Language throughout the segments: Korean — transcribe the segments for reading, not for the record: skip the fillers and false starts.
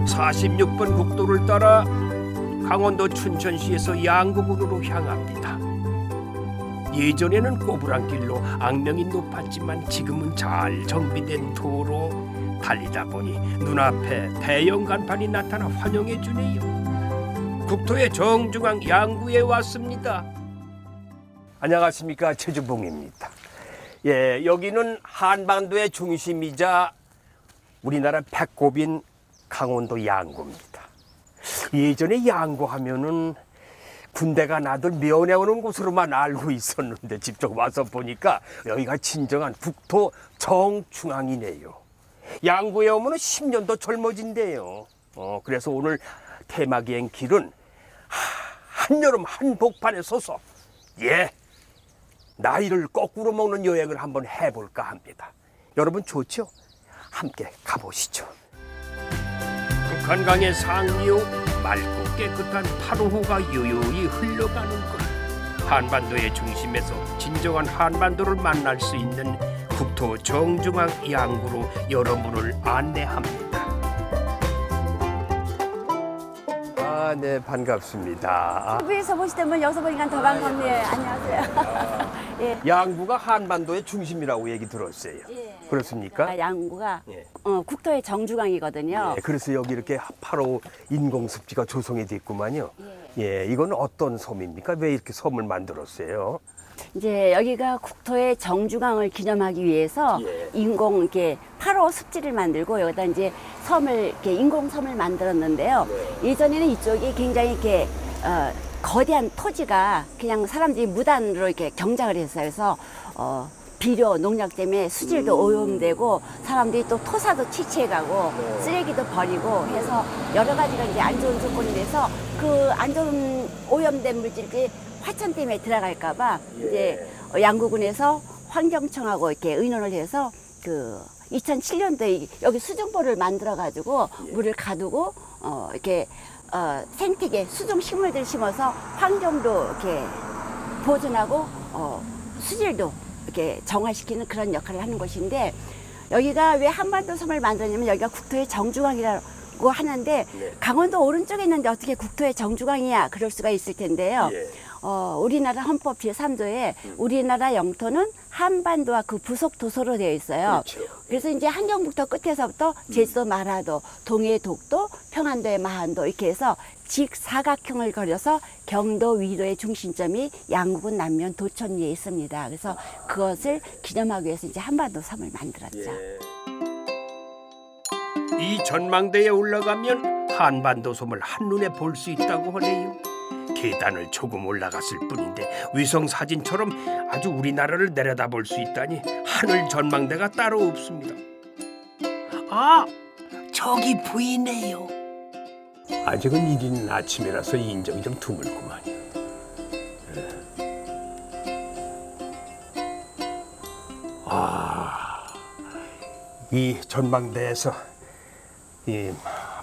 (46번) 국도를 따라 강원도 춘천시에서 양구군으로 향합니다. 예전에는 꼬부랑길로 악명이 높았지만 지금은 잘 정비된 도로. 달리다 보니 눈앞에 대형 간판이 나타나 환영해 주네요. 국토의 정중앙 양구에 왔습니다. 안녕하십니까, 최주봉입니다. 예, 여기는 한반도의 중심이자 우리나라 배꼽인 강원도 양구입니다. 예전에 양구하면은 군대가 나들 면회오는 곳으로만 알고 있었는데 직접 와서 보니까 여기가 진정한 국토 정중앙이네요. 양구에 오면 10년도 젊어진대요. 그래서 오늘 테마기행 길은 한여름 한복판에 서서 나이를 거꾸로 먹는 여행을 한번 해볼까 합니다. 여러분 좋죠? 함께 가보시죠. 북한강의 상류 맑고 깨끗한 파로호가 요요히 흘러가는 곳. 한반도의 중심에서 진정한 한반도를 만날 수 있는 국토 정중앙 양구로 여러분을 안내합니다. 네, 반갑습니다. TV에서 보시다면 여기서 보니까 더 반갑네요. 안녕하세요. 예. 양구가 한반도의 중심이라고 얘기 들었어요. 예. 그렇습니까? 양구가 국토의 정중앙이거든요. 예, 그래서 여기 이렇게 바로 인공습지가 조성이 됐구만요. 이건 어떤 섬입니까? 왜 이렇게 섬을 만들었어요? 이제 여기가 국토의 정중앙을 기념하기 위해서 인공 이렇게 8호 습지를 만들고 여기다 이제 섬을 이렇게 인공섬을 만들었는데요. 예전에는 이쪽이 굉장히 이렇게 거대한 토지가 그냥 사람들이 무단으로 이렇게 경작을 했어요. 그래서 비료, 농약 때문에 수질도 오염되고 사람들이 또 토사도 취취해가고 쓰레기도 버리고 해서 여러 가지가 이제 안 좋은 조건이 돼서 그 안 좋은 오염된 물질이 화천 때문에 들어갈까봐 이제 양구군에서 환경청하고 이렇게 의논을 해서 그 2007년도에 여기 수중보를 만들어가지고 물을 가두고 이렇게 생태계 수중 식물들 심어서 환경도 이렇게 보존하고 수질도 이렇게 정화시키는 그런 역할을 하는 곳인데 여기가 왜 한반도 섬을 만들었냐면 여기가 국토의 정중앙이라고 하는데 강원도 오른쪽에 있는데 어떻게 국토의 정중앙이야 그럴 수가 있을 텐데요. 우리나라 헌법 제3조에 우리나라 영토는 한반도와 그 부속 도서로 되어 있어요. 그래서 이제 한경북도 끝에서부터 제주도 마라도, 동해 독도, 평안도의 마한도 이렇게 해서 직사각형을 그려서 경도 위도의 중심점이 양구군 남면 도천리에 있습니다. 그래서 그것을 기념하기 위해서 이제 한반도 섬을 만들었죠. 이 전망대에 올라가면 한반도 섬을 한눈에 볼 수 있다고 하네요. 계단을 조금 올라갔을 뿐인데 위성 사진처럼 아주 우리나라를 내려다볼 수 있다니 하늘 전망대가 따로 없습니다. 아, 저기 보이네요. 아직은 이른 아침이라서 인정이 좀 드물구만요. 이 전망대에서 이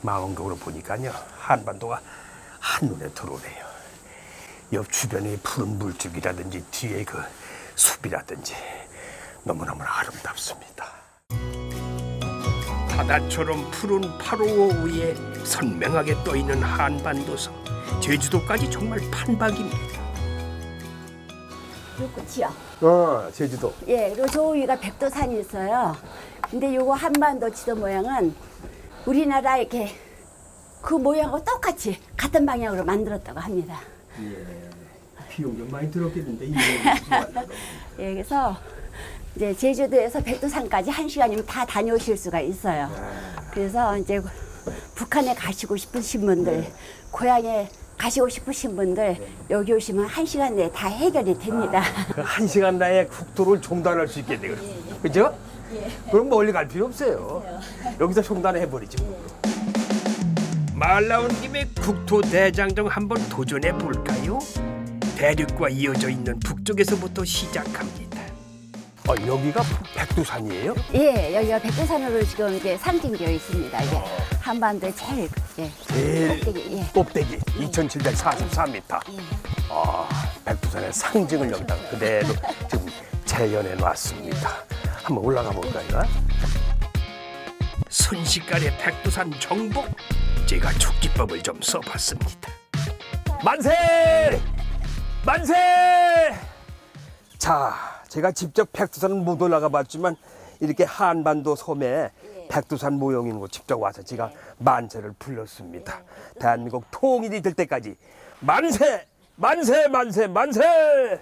망원경으로 보니까요 한반도가 한눈에 들어오네요. 옆 주변의 푸른 물줄기라든지 뒤에 그 숲이라든지 너무너무 아름답습니다. 바다처럼 푸른 파로호 위에 선명하게 떠있는 한반도섬. 제주도까지 정말 판박입니다. 요 끝이요. 제주도. 예, 그리고 저 위가 백두산이 있어요. 근데 요거 한반도 지도 모양은 우리나라 이렇게 그 모양하고 똑같이 같은 방향으로 만들었다고 합니다. 비용 좀 많이 들었겠는데 예, 그래서 이제 제주도에서 백두산까지 1시간이면 다 다녀오실 수가 있어요. 그래서 이제 북한에 가시고 싶으신 분들, 고향에 가시고 싶으신 분들 여기 오시면 1시간 내에 다 해결이 됩니다. 그 1시간 내에 국도를 종단할 수 있겠네요. 그죠? 그럼 멀리 갈 필요 없어요. 여기서 종단해버리죠. 말 나온 김에 국토 대장정 한번 도전해 볼까요? 대륙과 이어져 있는 북쪽에서부터 시작합니다. 여기가 백두산이에요? 예, 여기가 백두산으로 지금 이제 상징되어 있습니다. 이게 한반도의 제일 꼭대기 2,744m. 백두산의 상징을 여기다 그대로 지금 재현해 놨습니다. 한번 올라가 볼까요? 순식간에 백두산 정복. 제가 축지법을 좀 써봤습니다. 만세! 만세! 자, 제가 직접 백두산은 못 올라가 봤지만 이렇게 한반도 섬에 백두산 모형이 있는 곳 직접 와서 제가 만세를 불렀습니다. 대한민국 통일이 될 때까지 만세! 만세! 만세! 만세!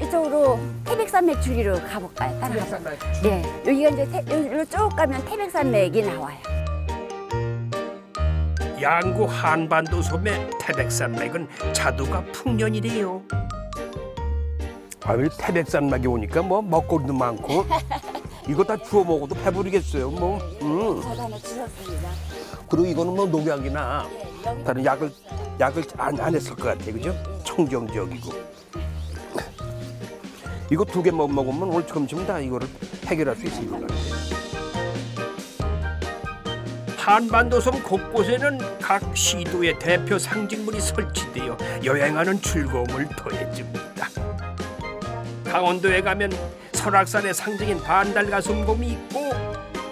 이쪽으로 태백산맥 줄기로 가볼까요? 따라가서. 네, 여기가 이제 여기로 쭉 가면 태백산맥이 나와요. 양구 한반도 섬의 태백산맥은 자두가 풍년이래요. 아, 왜 태백산맥에 오니까 뭐 먹거리도 많고 이거 다 주워 먹어도 배부르겠어요. 뭐. 저도 하나 주셨습니다. 그리고 이거는 뭐 농약이나 다른 약을 안 했을 것 같아요, 그죠? 청정지역이고. 이거 2개 먹으면 오늘 점심 다 이거를 해결할 수 있을 것 같아요. 한반도 섬 곳곳에는 각 시도의 대표 상징물이 설치되어 여행하는 즐거움을 더해줍니다. 강원도에 가면 설악산의 상징인 반달가슴곰이 있고,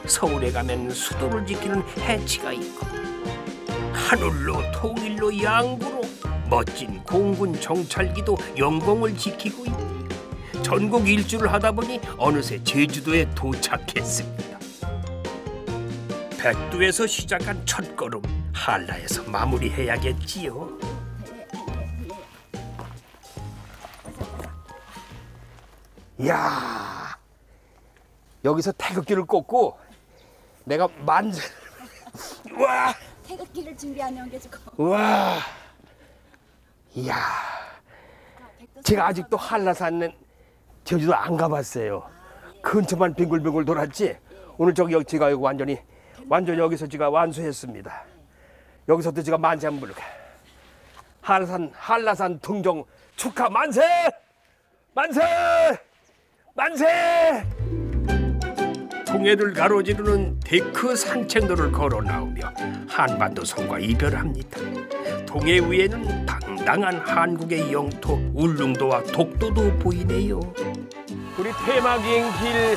서울에 가면 수도를 지키는 해치가 있고, 하늘로 통일로 양구로 멋진 공군 정찰기도 영공을 지키고 있고, 전국 일주를 하다 보니 어느새 제주도에 도착했습니다. 백두에서 시작한 첫걸음, 한라에서 마무리해야겠지요. 이야, 여기서 태극기를 꽂고 내가 만세. 와, 태극기를 준비하는 게 지금. 와, 이야, 제가 아직도 한라산은 제주도 안 가봤어요. 근처만 빙글빙글 돌았지. 오늘 저기 제가 여기 완전히 여기서 제가 완수했습니다. 여기서도 제가 만세 한번 부를까. 한라산 등정 축하 만세! 만세! 만세! 동해를 가로지르는 데크 산책로를 걸어 나오며 한반도 섬과 이별합니다. 동해 위에는 당당한 한국의 영토 울릉도와 독도도 보이네요. 우리 테마비행길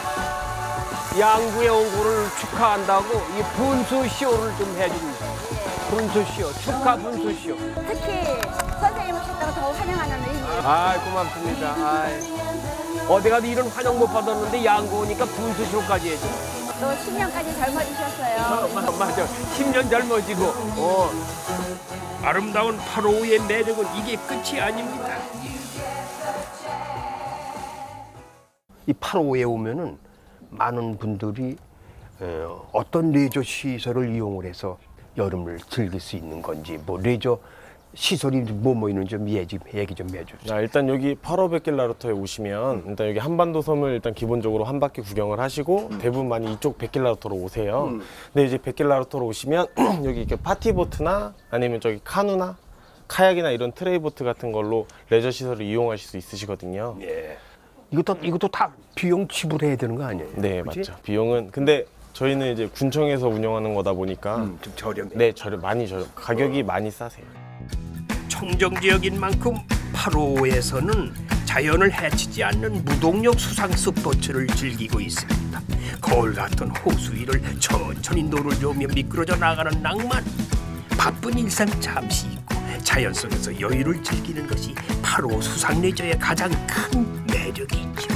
양구에 온 거를 축하한다고 이 분수쇼를 좀 해줍니다. 분수쇼, 축하 분수쇼. 특히 선생님 오셨다고 더 환영하는 의미예요. 아, 고맙습니다. 어디 가도 이런 환영 못 받았는데 양구 오니까 분수쇼까지 해줘. 또 10년까지 젊어지셨어요. 맞아, 10년 젊어지고. 아름다운 8호의 매력은 이게 끝이 아닙니다. 이 8호에 오면은 많은 분들이 어떤 레저 시설을 이용을 해서 여름을 즐길 수 있는 건지, 뭐 레저 시설이 뭐 있는지 좀 얘기 좀 해주세요. 일단 여기 8호 백길라르토에 오시면 일단 여기 한반도 섬을 일단 기본적으로 한 바퀴 구경을 하시고 대부분 많이 이쪽 백길라르토로 오세요. 근데 이제 백길라르토로 오시면 여기 이렇게 파티보트나 아니면 저기 카누나 카약이나 이런 트레이보트 같은 걸로 레저 시설을 이용하실 수 있으시거든요. 예. 이것도 다 비용 지불해야 되는 거 아니에요? 네, 그치? 맞죠. 비용은 근데 저희는 이제 군청에서 운영하는 거다 보니까 좀 저렴해. 네, 많이 저렴. 가격이 많이 싸세요. 청정지역인 만큼 8호에서는 자연을 해치지 않는 무동력 수상 스포츠를 즐기고 있습니다. 거울 같은 호수 위를 천천히 노를 저으며 미끄러져 나가는 낭만. 바쁜 일상 잠시 잊고 자연 속에서 여유를 즐기는 것이 8호 수상 레저의 가장 큰 매력이죠.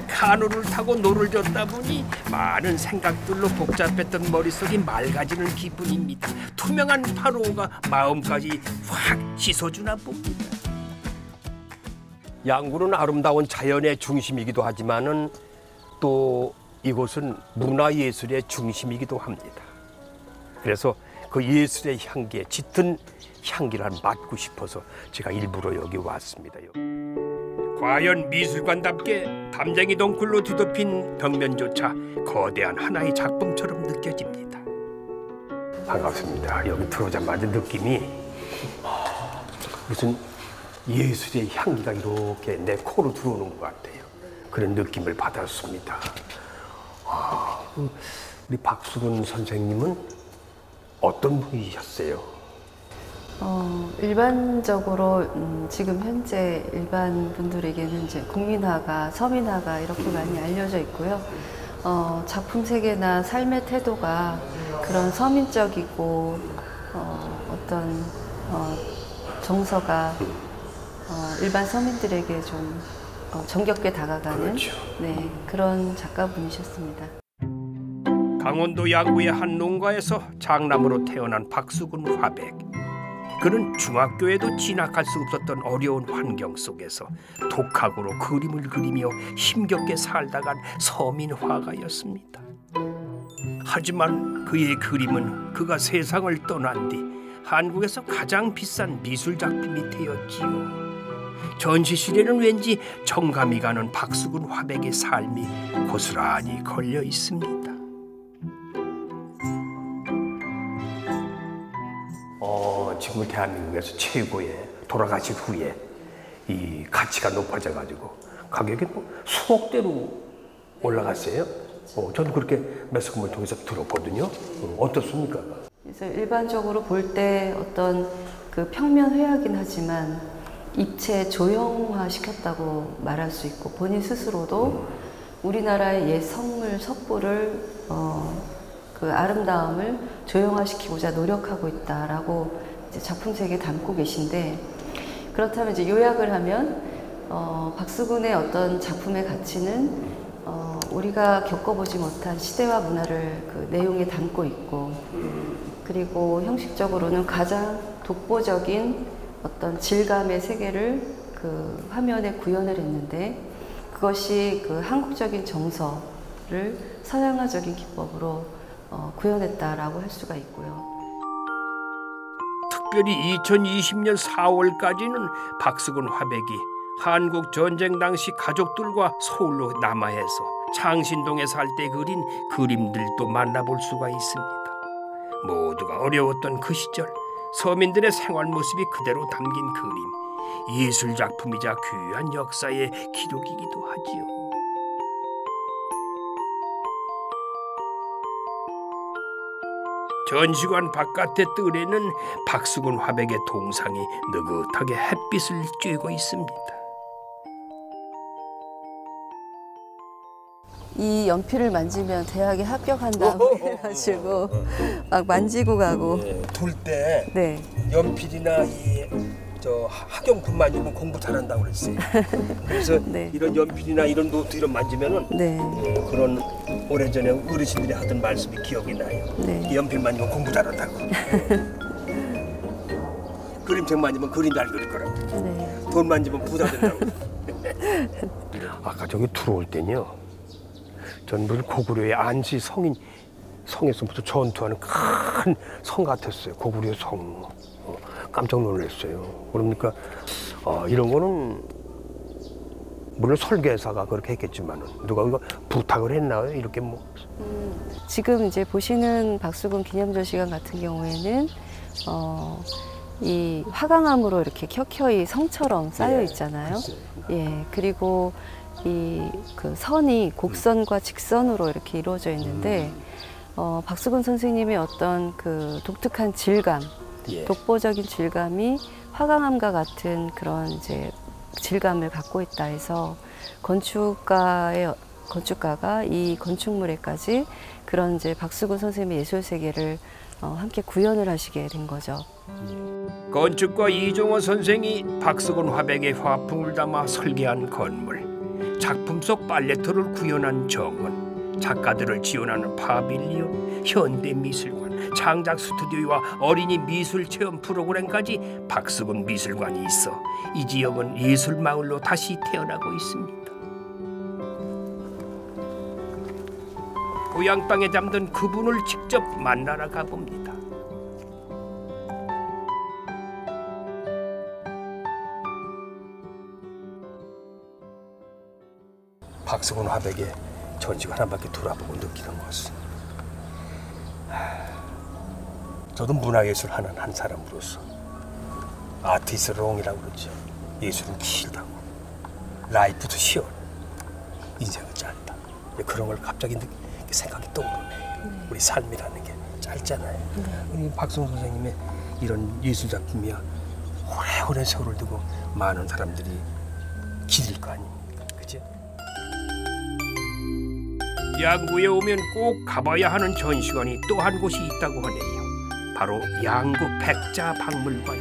카누를 타고 노를 젓다 보니 많은 생각들로 복잡했던 머릿속이 맑아지는 기분입니다. 투명한 8호가 마음까지 확 씻어주나 봅니다. 양구는 아름다운 자연의 중심이기도 하지만은 또 이곳은 문화예술의 중심이기도 합니다. 그래서 그 예술의 향기에 짙은 향기를 맡고 싶어서 제가 일부러 여기 왔습니다. 과연 미술관답게 담쟁이 덩굴로 뒤덮인 벽면조차 거대한 하나의 작품처럼 느껴집니다. 반갑습니다. 여기 들어오자마자 느낌이 무슨 예술의 향기가 이렇게 내 코로 들어오는 것 같아요. 그런 느낌을 받았습니다. 우리 박수근 선생님은 어떤 분이셨어요? 일반적으로 지금 현재 일반 분들에게는 이제 국민화가, 서민화가 이렇게 많이 알려져 있고요. 작품 세계나 삶의 태도가 그런 서민적이고 어떤 정서가 일반 서민들에게 좀 정겹게 다가가는 그렇죠. 네, 그런 작가분이셨습니다. 강원도 양구의 한 농가에서 장남으로 태어난 박수근 화백. 그는 중학교에도 진학할 수 없었던 어려운 환경 속에서 독학으로 그림을 그리며 힘겹게 살다간 서민 화가였습니다. 하지만 그의 그림은 그가 세상을 떠난 뒤 한국에서 가장 비싼 미술 작품이 되었지요. 전시실에는 왠지 정감이 가는 박수근 화백의 삶이 고스란히 걸려 있습니다. 지금 대한민국에서 최고의 돌아가신 후에 이 가치가 높아져 가지고 가격이 뭐 수억대로 올라갔어요. 저도 그렇게 매스컴을 통해서 들었거든요. 어떻습니까? 그래서 일반적으로 볼 때 어떤 그 평면 회화긴 하지만 입체 조형화 시켰다고 말할 수 있고 본인 스스로도 우리나라의 옛 성물 석부를 그 아름다움을 조형화시키고자 노력하고 있다라고 이제 작품 세계에 담고 계신데, 그렇다면 이제 요약을 하면 박수근의 어떤 작품의 가치는 우리가 겪어보지 못한 시대와 문화를 그 내용에 담고 있고, 그리고 형식적으로는 가장 독보적인 어떤 질감의 세계를 그 화면에 구현을 했는데, 그것이 그 한국적인 정서를 서양화적인 기법으로 구현했다라고 할 수가 있고요. 특별히 2020년 4월까지는 박수근 화백이 한국 전쟁 당시 가족들과 서울로 남하해서 창신동에 살 때 그린 그림들도 만나볼 수가 있습니다. 모두가 어려웠던 그 시절 서민들의 생활 모습이 그대로 담긴 그림, 예술 작품이자 귀한 역사의 기록이기도 하지요. 전시관 바깥의 뜰에는 박수근 화백의 동상이 느긋하게 햇빛을 쬐고 있습니다. 이 연필을 만지면 대학에 합격한다고 해가지고 막 만지고 가고. 둘 때 네. 연필이나 저 학용품 만지면 공부 잘한다고 그랬어요. 그래서 네. 이런 연필이나 이런 노트 이런 만지면은 네. 그런 오래전에 어르신들이 하던 말씀이 기억이 나요. 네. 이 연필 만지면 공부 잘한다고. 그림책 만지면 그림 잘 그릴 거라고. 네. 돈 만지면 부자 된다고. 아까 저기 들어올 때는요, 전부 고구려의 안시 성에서부터 전투하는 큰 성 같았어요. 고구려 성. 깜짝 놀랐어요. 그러니까 이런 거는 물론 설계사가 그렇게 했겠지만 누가 이거 부탁을 했나요? 이렇게 뭐. 지금 이제 보시는 박수근 기념전시관 같은 경우에는 이 화강암으로 이렇게 켜켜이 성처럼 쌓여 있잖아요. 예, 그리고 이 그 선이 곡선과 직선으로 이렇게 이루어져 있는데 박수근 선생님의 어떤 그 독특한 질감, 독보적인 질감이 화강암과 같은 그런 이제 질감을 갖고 있다 해서 건축가가 이 건축물에까지 그런 이제 박수근 선생님의 예술 세계를 함께 구현을 하시게 된 거죠. 건축가 이종호 선생이 박수근 화백의 화풍을 담아 설계한 건물, 작품 속 팔레트를 구현한 정원, 작가들을 지원하는 파빌리온, 현대미술관, 창작 스튜디오와 어린이 미술 체험 프로그램까지 박수근 미술관이 있어 이 지역은 예술마을로 다시 태어나고 있습니다. 고향 땅에 잠든 그분을 직접 만나러 가봅니다. 박수근 화백의 전시관 한 바퀴 돌아보고 느끼는 것은, 저도 문화예술 하는 한 사람으로서 아티스트롱이라고 그러죠. 예술은 길다고, 라이프도 시원, 인생은 짧다. 그런 걸 갑자기 생각이 떠오르네. 우리 삶이라는 게 짧잖아요. 우리 박성 선생님의 이런 예술 작품이야 오래오래 세월을 두고 많은 사람들이 기댈 거 아닙니까, 그죠? 양구에 오면 꼭 가봐야 하는 전시관이 또 한 곳이 있다고 하네요. 바로 양구 백자 박물관.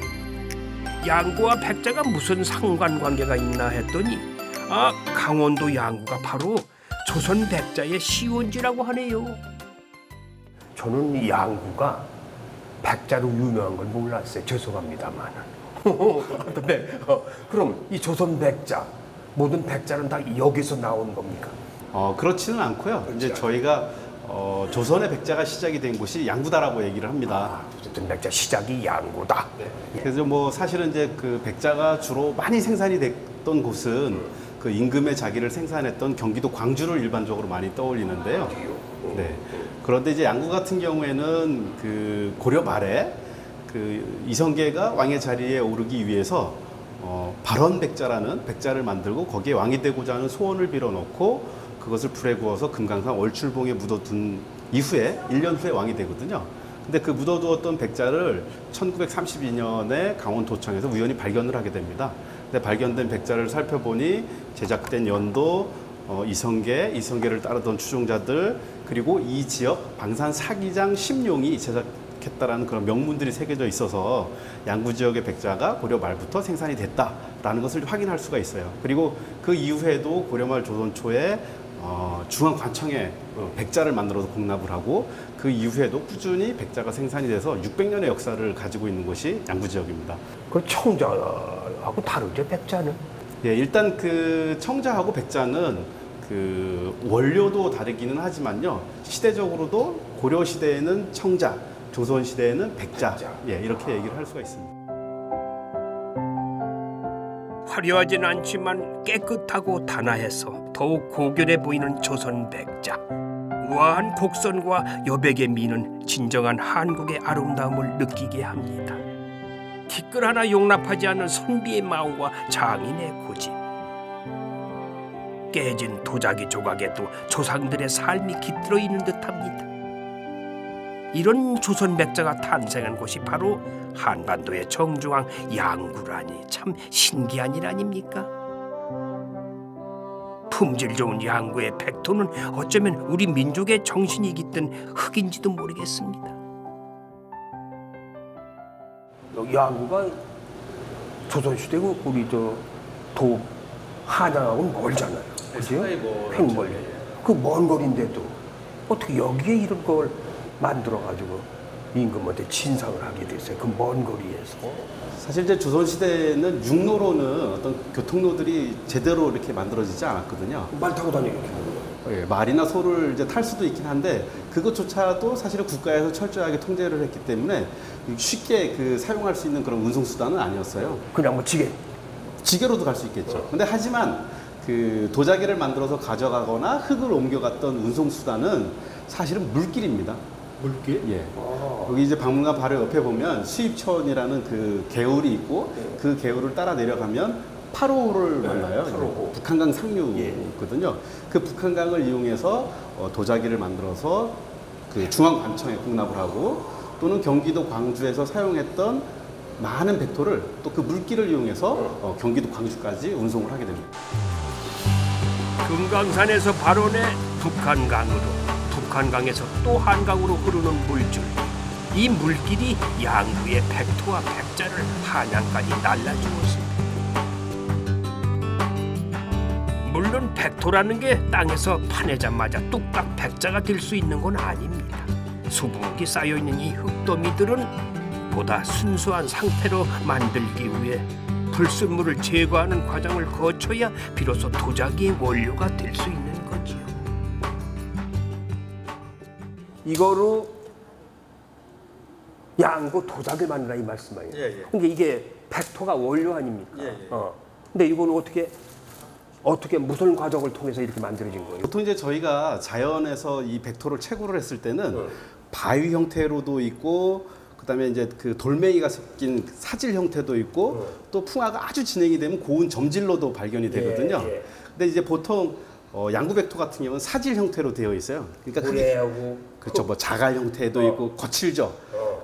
양구와 백자가 무슨 상관관계가 있나 했더니 강원도 양구가 바로 조선 백자의 시원지라고 하네요. 저는 이 양구가 백자로 유명한 걸 몰랐어요. 죄송합니다만. 그럼 이 조선 백자, 모든 백자는 다 여기서 나온 겁니까? 그렇지는 않고요. 이제 저희가 조선의 백자가 시작이 된 곳이 양구다라고 얘기를 합니다. 어쨌든 백자 시작이 양구다. 그래서 뭐 사실은 이제 그 백자가 주로 많이 생산이 됐던 곳은 그 임금의 자기를 생산했던 경기도 광주를 일반적으로 많이 떠올리는데요. 네. 그런데 이제 양구 같은 경우에는 그 고려 말에 그 이성계가 왕의 자리에 오르기 위해서 발원백자라는 백자를 만들고 거기에 왕이 되고자 하는 소원을 빌어놓고 그것을 불에 구워서 금강산 월출봉에 묻어둔 이후에 1년 후에 왕이 되거든요. 근데 그 묻어두었던 백자를 1932년에 강원도청에서 우연히 발견을 하게 됩니다. 근데 발견된 백자를 살펴보니 제작된 연도, 이성계를 따르던 추종자들, 그리고 이 지역 방산 사기장 심룡이 제작했다라는 그런 명문들이 새겨져 있어서 양구 지역의 백자가 고려 말부터 생산이 됐다라는 것을 확인할 수가 있어요. 그리고 그 이후에도 고려 말 조선 초에 중앙관청에 백자를 만들어서 공납을 하고 그 이후에도 꾸준히 백자가 생산이 돼서 600년의 역사를 가지고 있는 곳이 양구 지역입니다. 그 청자하고 다르죠, 백자는? 예, 일단 그 청자하고 백자는 그 원료도 다르기는 하지만요. 시대적으로도 고려 시대에는 청자, 조선 시대에는 백자, 예, 이렇게 얘기를 할 수가 있습니다. 화려하진 않지만 깨끗하고 단아해서 더욱 고결해 보이는 조선 백자. 우아한 곡선과 여백의 미는 진정한 한국의 아름다움을 느끼게 합니다. 티끌 하나 용납하지 않는 선비의 마음과 장인의 고집. 깨진 도자기 조각에도 조상들의 삶이 깃들어 있는 듯합니다. 이런 조선 백자가 탄생한 곳이 바로 한반도의 정중앙 양구라니 참 신기한 일 아닙니까? 품질 좋은 양구의 백토는 어쩌면 우리 민족의 정신이 깃든 흙인지도 모르겠습니다. 양구가 조선시대고 우리 도 한양하고는 멀잖아요. 그죠? 횡멀. 그 먼 거리인데도 어떻게 여기에 이런 걸 만들어가지고 임금한테 진상을 하게 됐어요. 그 먼 거리에서. 사실 이제 조선시대는 육로로는 어떤 교통로들이 제대로 이렇게 만들어지지 않았거든요. 말 타고 다니는 예, 말이나 소를 이제 탈 수도 있긴 한데 그것조차도 사실은 국가에서 철저하게 통제를 했기 때문에 쉽게 그 사용할 수 있는 그런 운송수단은 아니었어요. 그냥 뭐 지게로도 갈 수 있겠죠. 근데 하지만 그 도자기를 만들어서 가져가거나 흙을 옮겨갔던 운송수단은 사실은 물길입니다. 물길? 예. 여기 이제 박물관 바로 옆에 보면 수입천이라는 그 개울이 있고 그 개울을 따라 내려가면 8호를 만나요. 8호. 북한강 상류거든요. 그 북한강을 이용해서 도자기를 만들어서 그 중앙관청에 공납을 하고 또는 경기도 광주에서 사용했던 많은 백토를 또 그 물길을 이용해서 경기도 광주까지 운송을 하게 됩니다. 금강산에서 발원해 북한강으로, 북한강에서 또 한강으로 흐르는 물줄. 이 물길이 양구의 백토와 백자를 한양까지 날라주었습니다. 물론 백토라는 게 땅에서 파내자마자 뚝딱 백자가 될 수 있는 건 아닙니다. 수북이 쌓여있는 이 흙더미들은 보다 순수한 상태로 만들기 위해 불순물을 제거하는 과정을 거쳐야 비로소 도자기의 원료가 될 수 있는 거지요. 이거로 양구 도자기를 만들라 이 말씀이에요. 그러니까 이게 백토가 원료 아닙니까? 근데 이거는 어떻게 무슨 과정을 통해서 이렇게 만들어진 거예요? 보통 이제 저희가 자연에서 이 백토를 채굴을 했을 때는 바위 형태로도 있고 그다음에 이제 그 돌멩이가 섞인 사질 형태도 있고 또 풍화가 아주 진행이 되면 고운 점질로도 발견이 되거든요. 근데 이제 보통 양구백토 같은 경우는 사질 형태로 되어 있어요. 그러니까 그렇죠. 뭐 자갈 형태도 있고 거칠죠.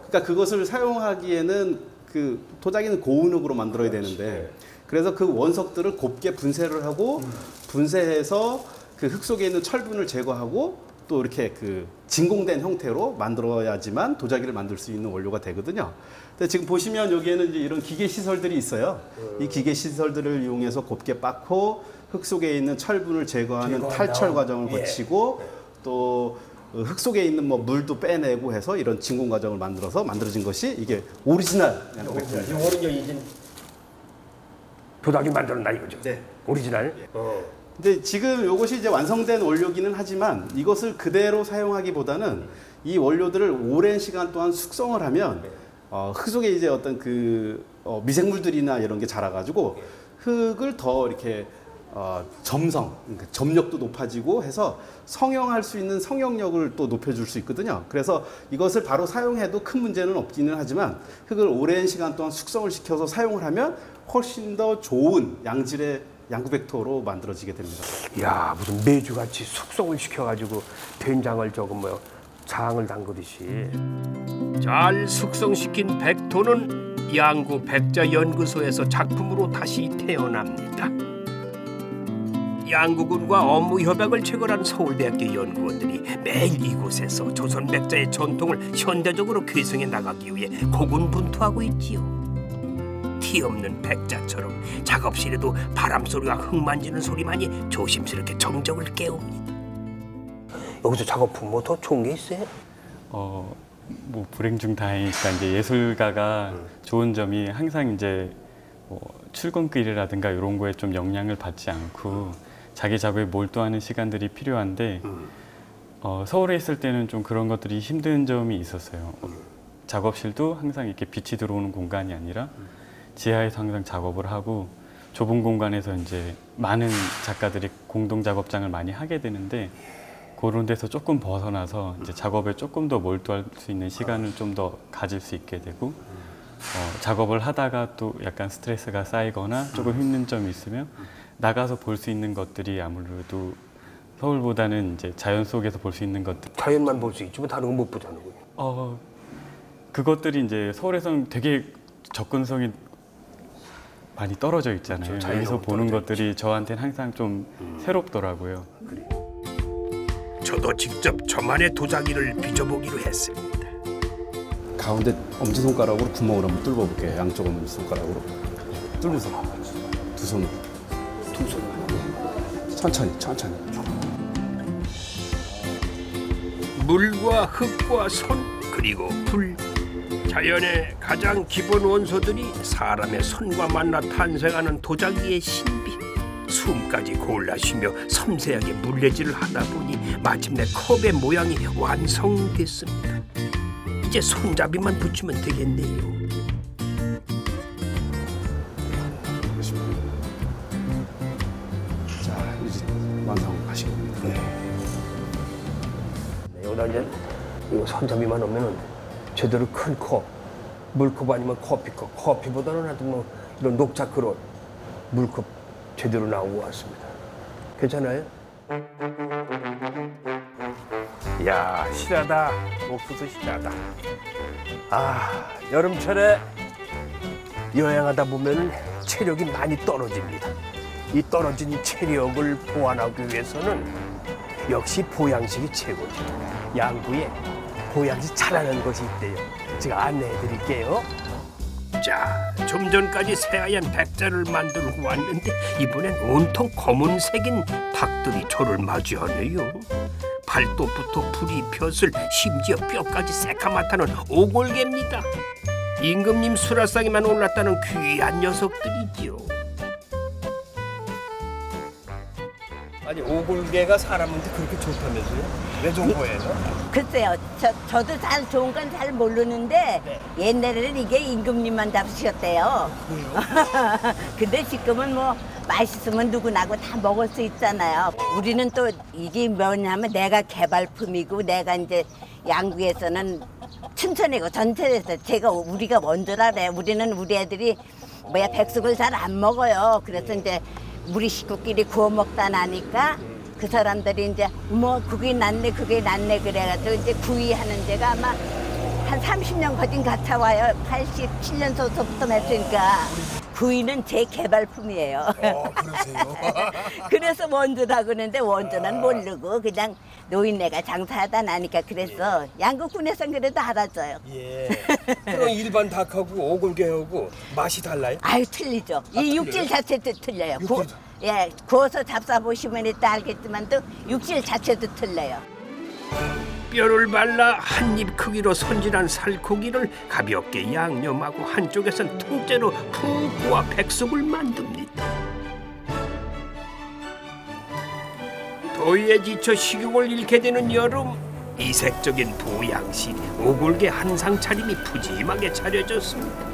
그러니까 그것을 사용하기에는 그 도자기는 고운흙으로 만들어야 되는데 그래서 그 원석들을 곱게 분쇄를 하고 분쇄해서 그 흙 속에 있는 철분을 제거하고 또 이렇게 그 진공된 형태로 만들어야지만 도자기를 만들 수 있는 원료가 되거든요. 근데 지금 보시면 여기에는 이제 이런 기계 시설들이 있어요. 이 기계 시설들을 이용해서 곱게 빻고 흙 속에 있는 철분을 제거하는 탈철 과정을 거치고 또 흙 속에 있는 뭐 물도 빼내고 해서 이런 진공 과정을 만들어서 만들어진 것이 이게 오리지널 양구백토입니다. 이거는 이제 도자기 만들었나 이거죠? 네. 오리지널. 근데 지금 이것이 이제 완성된 원료기는 하지만 이것을 그대로 사용하기보다는 이 원료들을 오랜 시간 동안 숙성을 하면 흙 속에 이제 어떤 그 미생물들이나 이런 게 자라가지고 흙을 더 이렇게 점성, 그러니까 점력도 높아지고 해서 성형할 수 있는 성형력을 또 높여줄 수 있거든요. 그래서 이것을 바로 사용해도 큰 문제는 없기는 하지만 흙을 오랜 시간 동안 숙성을 시켜서 사용을 하면 훨씬 더 좋은 양질의 양구백토로 만들어지게 됩니다. 야 무슨 메주같이 숙성을 시켜가지고 된장을 조금 뭐 장을 담그듯이 잘 숙성시킨 백토는 양구 백자 연구소에서 작품으로 다시 태어납니다. 양구군과 업무 협약을 체결한 서울대학교 연구원들이 매일 이곳에서 조선 백자의 전통을 현대적으로 계승해 나가기 위해 고군분투하고 있지요. 티 없는 백자처럼 작업실에도 바람소리와 흙 만지는 소리만이 조심스럽게 정적을 깨웁니다. 여기서 작업품 뭐 더 좋은 게 있어요? 뭐 불행 중 다행이니까 이제 예술가가 좋은 점이 항상 이제 뭐 출근길이라든가 이런 거에 좀 영향을 받지 않고 자기 작업에 몰두하는 시간들이 필요한데 서울에 있을 때는 좀 그런 것들이 힘든 점이 있었어요. 작업실도 항상 이렇게 빛이 들어오는 공간이 아니라 지하에서 항상 작업을 하고 좁은 공간에서 이제 많은 작가들이 공동 작업장을 많이 하게 되는데 그런 데서 조금 벗어나서 이제 작업에 조금 더 몰두할 수 있는 시간을 좀 더 가질 수 있게 되고 작업을 하다가 또 약간 스트레스가 쌓이거나 조금 힘든 점이 있으면 나가서 볼 수 있는 것들이 아무래도 서울보다는 이제 자연 속에서 볼 수 있는 것들. 자연만 볼 수 있지 뭐 다른 건 못 보자는군요. 그것들이 이제 서울에서는 되게 접근성이 많이 떨어져 있잖아요. 그렇죠. 여기서 보는 것들이 저한테는 항상 좀 새롭더라고요. 저도 직접 저만의 도자기를 빚어보기로 했습니다. 가운데 엄지손가락으로 구멍을 한번 뚫어볼게요. 양쪽 엄지손가락으로 뚫으세요. 두 손으로. 천천히. 물과 흙과 손 그리고 불 자연의 가장 기본 원소들이 사람의 손과 만나 탄생하는 도자기의 신비 숨까지 골라 쉬며 섬세하게 물레질을 하다 보니 마침내 컵의 모양이 완성됐습니다. 이제 손잡이만 붙이면 되겠네요. 자, 이제 완성하시고. 여기다 이제 이거 손잡이만 오면은 제대로 큰 컵, 물컵 아니면 커피컵, 커피보다는 하여튼 뭐 이런 녹차 그릇, 물컵 제대로 나오고 왔습니다. 괜찮아요? 야, 실하다. 옥수수 실하다. 아, 여름철에 여행하다 보면 체력이 많이 떨어집니다. 이 떨어진 체력을 보완하기 위해서는 역시 보양식이 최고죠. 양구에 보양식 잘하는 것이 있대요. 제가 안내해 드릴게요. 자, 좀 전까지 새하얀 백자를 만들고 왔는데 이번엔 온통 검은색인 닭들이 저를 맞이하네요. 발톱부터 불이 펴슬 심지어 뼈까지 새카맣다는 오골개입니다. 임금님 수라상에만 올랐다는 귀한 녀석들이죠. 아니 오골개가 사람한테 그렇게 좋다면서요? 왜 좋은 거예요? 글쎄요, 저도 잘 좋은 건 잘 모르는데 옛날에는 이게 임금님만 잡수셨대요. 근데 지금은 뭐 맛있으면 누구나고 다 먹을 수 있잖아요. 우리는 또 이게 뭐냐면 내가 개발품이고 내가 이제 양구에서는 춘천이고 전체에서 우리가 먼저라 그래요. 우리는 우리 애들이 백숙을 잘 안 먹어요. 그래서 이제 우리 식구끼리 구워 먹다 나니까 그 사람들이 이제 뭐 그게 낫네 그래가지고 이제 구이하는 데가 아마 한 30년 거진 같아 와요. 87년서부터 했으니까 구이는 제 개발품이에요. 그러세요? 그래서 원조라고 그러는데 원조는 모르고 그냥 노인네가 장사하다 나니까 그래서 양구군에선 그래도 알아줘요. 예. 그럼 일반 닭하고 오골개하고 맛이 달라요? 아유 틀리죠. 이 육질 자체도 틀려요. 예, 구워서 잡숴보시면 이따 알겠지만도 육질 자체도 틀려요. 뼈를 발라 한 입 크기로 손질한 살코기를 가볍게 양념하고 한쪽에선 통째로 푹 구워 백숙을 만듭니다. 더위에 지쳐 식욕을 잃게 되는 여름, 이색적인 보양식 오골개 한상 차림이 푸짐하게 차려졌습니다.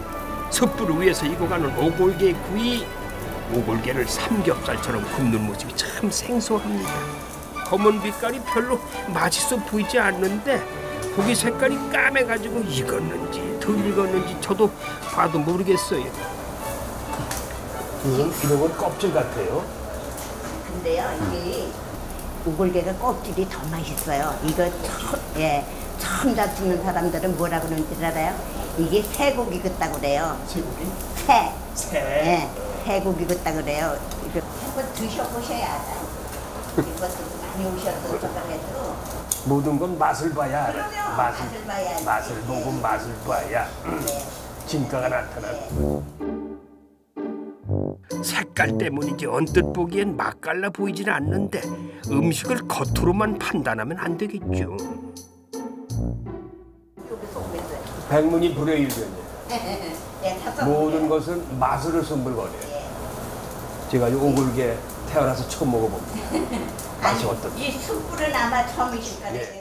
숯불 위에서 익어가는 오골개 구이, 오골개를 삼겹살처럼 굽는 모습이 참 생소합니다. 검은 빛깔이 별로 맛있어 보이지 않는데 고기 색깔이 까매가지고 익었는지 덜 익었는지 저도 봐도 모르겠어요. 이런 건 껍질 같아요. 근데요, 이게 오골개가 껍질이 더 맛있어요. 이거 처음 잡수는 사람들은 뭐라 그러는지 알아요? 이게 새고기 같다고 그래요. 새고기? 새. 예, 새고기 같다고 그래요. 이거 한번 드셔보셔야 알아요. 이것도 많이 오셔서 저번에도 모든 건 맛을 봐야 알아. 그럼요. 맛을 봐야 맛을 보고 맛을 봐야 진가가 나타나고. 색깔 때문인지 언뜻 보기엔 맛깔나 보이지는 않는데 음식을 겉으로만 판단하면 안 되겠죠. 백문이 불여일견이에요. 모든 것은 맛으로 선불거려요. 제가 이 오골개 태어나서 처음 먹어봅니다. 맛이 어떤지. 이 숯불은 아마 처음이실 거예요. 예.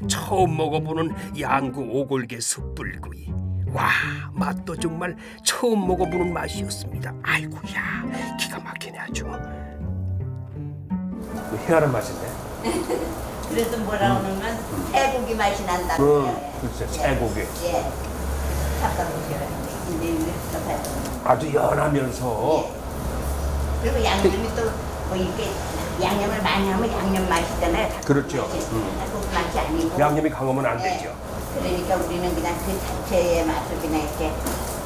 처음 먹어보는 양구 오골개 숯불구이. 와, 맛도 정말 처음 먹어보는 맛이었습니다. 아이고야, 기가 막히네 아주. 희한한 맛인데. 그래서 뭐라 그러면 새고기 맛이 난다고 해요. 글쎄, 새고기. 예. 잡숴보세요. 근데 이거 봐요. 아주 연하면서. 그리고 양념이 또 뭐 이렇게 양념을 많이 하면 양념 맛이잖아요. 그렇죠. 새고기 맛이 아니고. 양념이 강하면 안 네. 되죠. 그러니까 우리는 그냥 그 자체의 맛을 그냥 이렇게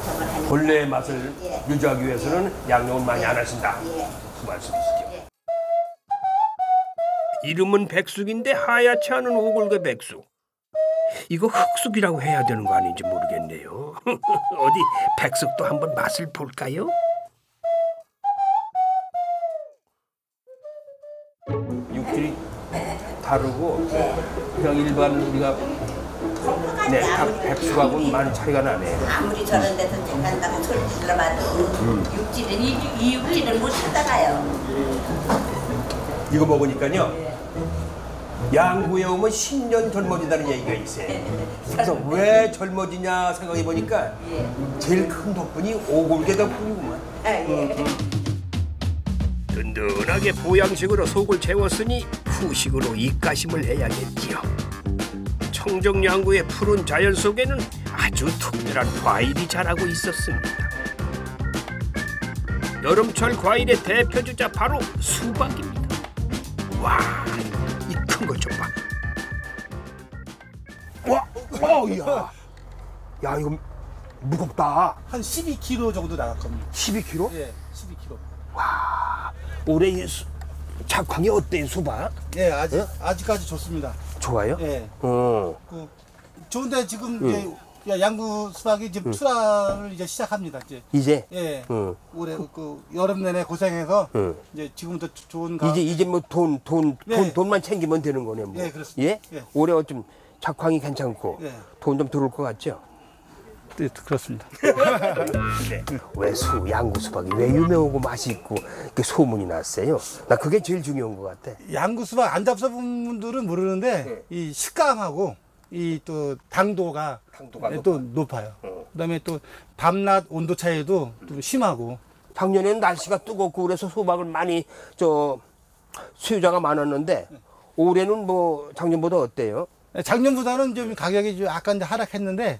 저걸 하니까. 본래의 맛을 예. 유지하기 위해서는 양념을 많이 안 하신다. 예. 그 말씀이시죠. 예. 이름은 백숙인데 하얗지 않은 오골개 백숙. 이거 흑숙이라고 해야 되는 거 아닌지 모르겠네요. 어디 백숙도 한번 맛을 볼까요? 육질이 다르고 그냥 일반 우리가 닭 백숙하고는 많이 차이가 나네. 아무리 저런 데서 잠깐 딱 소리 질러봐도 육질은 이 육질은 못 찾아가요. 이거 먹으니까요. 양구에 오면 10년 젊어진다는 얘기가 있어요. 그래서 왜 젊어지냐 생각해 보니까 제일 큰 덕분이 오골개 덕분이구만. 든든하게 보양식으로 속을 채웠으니 후식으로 입가심을 해야겠지요. 청정양구의 푸른 자연 속에는 아주 특별한 과일이 자라고 있었습니다. 여름철 과일의 대표주자 바로 수박입니다. 와, 이 큰 것 좀 봐. 와, 야, 야 이거 무겁다. 한 12kg 정도 나갈 겁니다. 12kg? 예, 12kg. 올해 이 작황이 어때요, 수박? 예, 아직까지 좋습니다. 좋아요? 예. 어. 좋은데 지금 이제 양구 수박이 지금 출하를 이제 시작합니다. 이제? 예. 올해 여름 내내 고생해서 이제 지금부터 좋은 이제 뭐 돈만 챙기면 되는 거네 뭐. 예, 그렇습니다. 예? 예. 올해 좀 작황이 괜찮고 예. 돈 좀 들어올 것 같죠? 네, 그렇습니다. 왜 양구 수박이 왜 유명하고 맛이 있고 이렇게 소문이 났어요? 나 그게 제일 중요한 것 같아. 양구 수박 안 잡숴본 분들은 모르는데 이 식감하고 이 또 당도가 또 높아요. 그다음에 또 밤낮 온도 차이도 좀 심하고. 작년에는 날씨가 뜨겁고 그래서 수박을 많이 수요자가 많았는데 올해는 뭐 작년보다 어때요? 작년보다는 좀 가격이 좀 약간 이제 하락했는데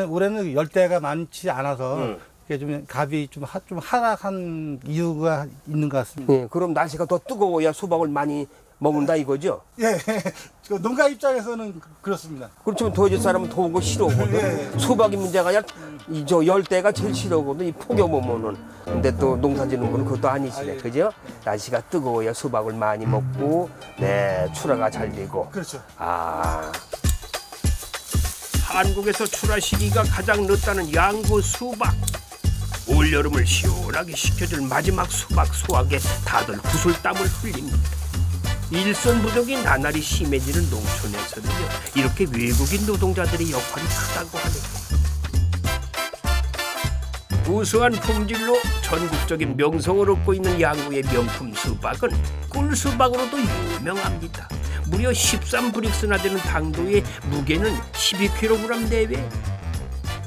올해는 열대가 많지 않아서 그게 좀 값이 좀 하락한 이유가 있는 것 같습니다. 예, 그럼 날씨가 더 뜨거워야 수박을 많이 먹는다 이거죠? 예, 그 농가 입장에서는 그렇습니다. 그렇지만 도와줄 사람은 더운 거 싫어하거든. 수박이 문제가 아니라 저 열대가 제일 싫어하거든. 이 폭염 오면은. 근데 또 농사 짓는 분은 그것도 아니시네. 그죠? 날씨가 뜨거워야 수박을 많이 먹고, 네, 출하가 잘 되고. 그렇죠. 아. 한국에서 출하 시기가 가장 늦다는 양구 수박. 올 여름을 시원하게 식혀줄 마지막 수박 수확에 다들 구슬땀을 흘립니다. 일손 부족이 나날이 심해지는 농촌에서는요, 이렇게 외국인 노동자들의 역할이 크다고 하네요. 우수한 품질로 전국적인 명성을 얻고 있는 양구의 명품 수박은 꿀수박으로도 유명합니다. 무려 13브릭스나 되는 당도의 무게는 12kg 내외.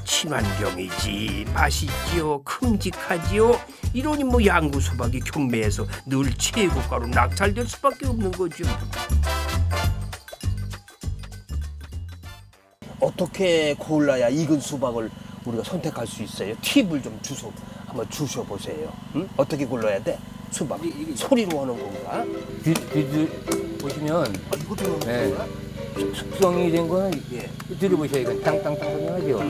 친환경이지, 맛있지요, 큼직하지요. 이러니 뭐 양구 수박이 경매에서 늘 최고가로 낙찰될 수밖에 없는 거죠. 어떻게 골라야 익은 수박을 우리가 선택할 수 있어요? 팁을 좀 한번 주셔보세요. 응? 어떻게 골라야 돼? 수박 소리로 하는 건가? 보시면 네, 숙성이 된 거는 들어보셔야 이건 땅땅땅 소리 나죠.